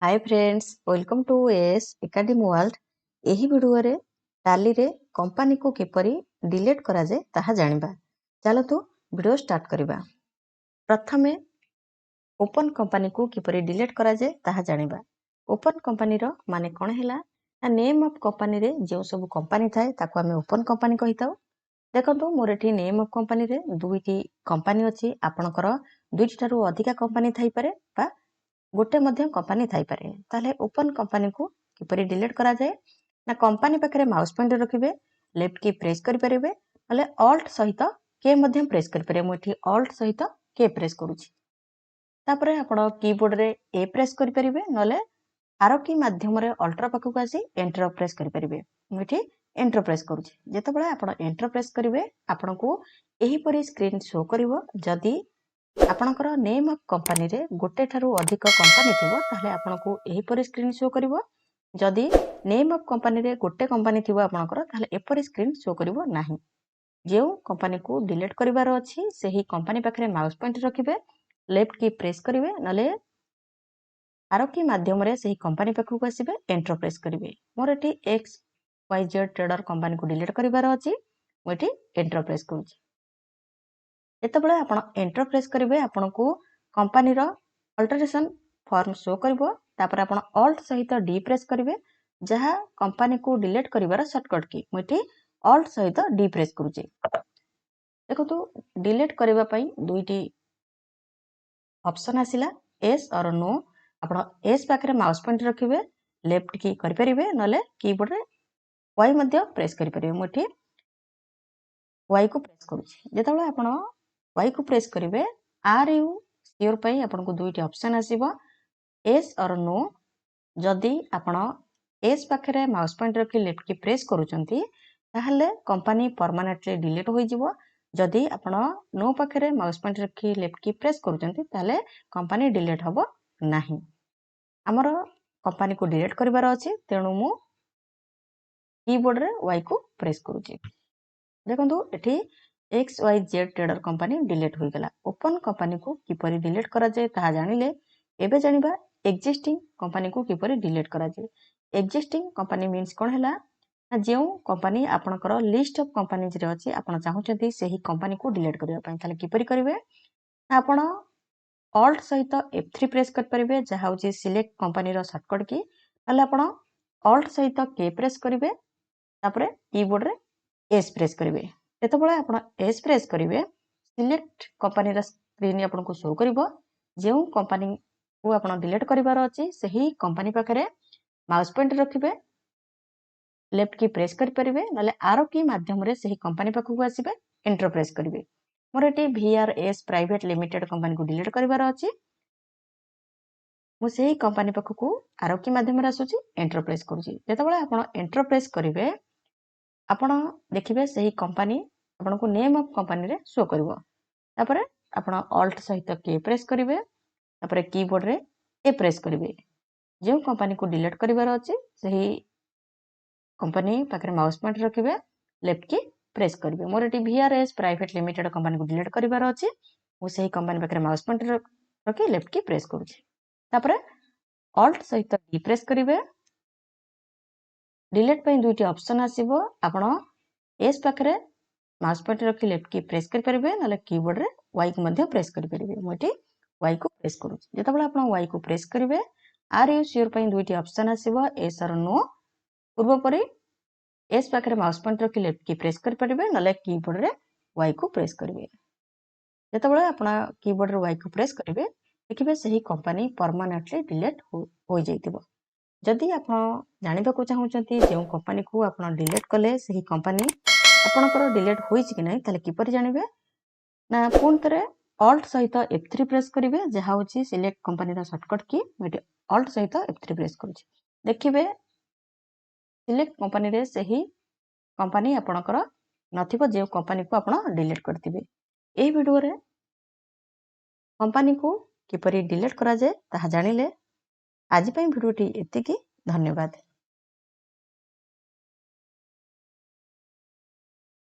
Hi friends, welcome to Ace Academy World. एही video रे टाली रे कंपनी को किपरि डिलीट करा जाए ताहा जानिबा। चलतु वीडियो स्टार्ट करिबा। प्रथमे ओपन कंपनी को किपरि डिलीट करा जाए ताहा जानिबा। ओपन कंपनी रो माने कोन हैला ना नेम ऑफ कंपनी रे जे सब कंपनी थाए ताको हमें ओपन कंपनी कहिताउ। देखंतु मोर एठी नेम ऑफ कंपनी रे दुईटी कंपनी अछि। आपनकर दुईटी थारु अधिका कंपनी थाई पारे बा गोटे मध्य कंपनी थाई पारे। ताले ओपन कंपनी को किपरि डिलीट करा जाए ना कंपनी पाखरे माउस पॉइंटर रखिबे, लेफ्ट की प्रेस करि परिबे, नले ऑल्ट सहित के मध्य प्रेस करि परिबे। मु एठी ऑल्ट सहित के प्रेस करूची। तापरे आपण कीबोर्ड रे ए प्रेस करि परिबे, नले आरो की माध्यम रे अल्टर पाखु आसी एंटर प्रेस करि परिबे। मु एठी एंटर प्रेस करूची। जेतेबेले आपण एंटर प्रेस करिवे आपनकू एही परी स्क्रीन शो करिवो। जदी आपनकर नेम ऑफ कंपनी रे गोटे ठारू अधिक कंपनी थिबो ताले आपनकू एही परी स्क्रीन शो करिवो। जदी नेम ऑफ कंपनी रे गोटे कंपनी थिबो आपनकर ताले एपरी स्क्रीन शो करिवो नाही। जेउ कंपनी को डिलीट करिवार अछि सेही कंपनी पाखरे माउस पॉइंटर रखिबे, लेफ्ट की प्रेस करिवे, नले आरो की माध्यम रे सेही कंपनी पाखु आसीबे, एंटर प्रेस करिवे। मोर एठी X Y Z trader company को डिलीट करिवार अछि। मु एठी एंटर प्रेस करूची। जेतेबेले आपण एंटर प्रेस करिवे आपनकू कंपनी रो अल्टरेशन फॉर्म शो करिवो। तापर आपण ऑल्ट सहित डी प्रेस करिवे, जहा कंपनी को डिलीट करिवार शॉर्टकट की। मु एठी ऑल्ट सहित डी प्रेस करूची। देखंतु डिलीट करिवा पई दुईटी ऑप्शन आसिला, एस और नो। आपण एस पाखरे माउस पॉइंटर रखिबे, लेफ्ट की करि परिबे, नले कीबोर्ड रे वाई मध्य प्रेस करि परिबे। मु एठी वाई को प्रेस करूची। जेतेबेले आपण वाई को प्रेस करिवे आर यू सियोर पई आपनको दुईटी ऑप्शन आसीबो, एस और नो। जदी आपण एस पाखरे माउस पॉइंटर रखि लेफ्ट की प्रेस करूचंती ताहले कंपनी परमानेंटली डिलीट होई जिवो। जदी आपण नो पाखरे माउस पॉइंटर रखि लेफ्ट की प्रेस करूचंती ताहले कंपनी डिलीट हबो नाही। हमर कंपनी को डिलीट करिवार अछि, तेणु मु कीबोर्ड रे वाई को प्रेस करूची। देखंतु एठी X Y Z trader company delete हो गला। ओपन कंपनी को किपरि डिलीट करा जाए ताहा जानिले एबे जानिबा एक्जिस्टिंग कंपनी को किपरि डिलीट करा जाए। एक्जिस्टिंग कंपनी मीन्स कोन हैला ना जेउ कंपनी आपनकर लिस्ट ऑफ कंपनीज रे अछि, आपण चाहुचंती सेही कंपनी को डिलीट करिया पई। ताले किपरि करिवे ना आपण ऑल्ट सहित F3 प्रेस कर परिबे, जहा होची सिलेक्ट कंपनी रो शॉर्टकट की। ताले आपण ऑल्ट सहित के प्रेस करिवे, तापरे कीबोर्ड रे एस प्रेस करिवे। जेतेबेले आपण एस प्रेस करिवे सिलेक्ट कंपनी रा स्क्रीन आपनको शो करिवो। जेउ कंपनी को आपण डिलीट करिवार अछि सेही कंपनी पाखरे माउस पॉइंटर रखिबे, लेफ्ट की प्रेस करि परिबे, नले आरो की माध्यम रे सेही कंपनी पाखु आसीबे, एंटर प्रेस करिवे। मोर एटी VRS प्राइवेट लिमिटेड कंपनी को डिलीट करिवार अछि। मु सेही कंपनी पाखु आरो की माध्यम रे आसुची, एंटर प्रेस करूची। जेतेबेले आपण एंटर प्रेस करिवे आपण देखिबे सेही कंपनी आपनको नेम ऑफ कंपनी रे शो करिवो। तापरे आपण ऑल्ट सहित के प्रेस करिवे, तापरे कीबोर्ड रे ए प्रेस करिवे। जे कंपनी को डिलीट करिवार अछि सेही कंपनी पाखरे माउस पॉइंटर रखिबे, लेफ्ट की प्रेस करिवे। मोर एटी VRS प्राइवेट लिमिटेड कंपनी को डिलीट करिवार अछि। मु सेही कंपनी पाखरे माउस पॉइंटर रखि लेफ्ट की प्रेस करूची। तापरे ऑल्ट सहित डी प्रेस करिवे। डिलीट पई दुईटी ऑप्शन आसीबो, आपण एस पाखरे माउस पॉइंटर रखि लेफ्ट की प्रेस करि परिबे, नले कीबोर्ड रे वाई को मध्य प्रेस करि परिबे। मु एठी वाई को प्रेस करूची। जेतेबेले आपण वाई को प्रेस करिवे आर यू सियोर पई दुईटी ऑप्शन आसीबो, एस और नो। पूर्व परि एस पाखरे माउस पॉइंटर रखि लेफ्ट की प्रेस करि परिबे, नले कीबोर्ड रे वाई को प्रेस करिवे। जेतेबेले आपण कीबोर्ड रे वाई को प्रेस करिवे देखिबे सेही कंपनी परमानेंटली डिलीट होई जाइतिबो। जदि आपण जानिबा को चाहुचंती जे कंपनी को आपण डिलीट कले सेही कंपनी आपणकर डिलीट होईछि कि नै, ताले किपरि जानिबे ना पुन तरे ऑल्ट सहित F3 प्रेस करिवे, जहा होची सिलेक्ट कंपनी रा शॉर्टकट की। मेटे ऑल्ट सहित F3 प्रेस करूची। देखिबे सिलेक्ट कंपनी रे सेही कंपनी आपणकर नथिबो जे कंपनी को आपण डिलीट करथिबे। एही वीडियो रे कंपनी को किपरि डिलीट करा जाए ताहा जानिले आज पई वीडियोटी एतिकी। धन्यवाद।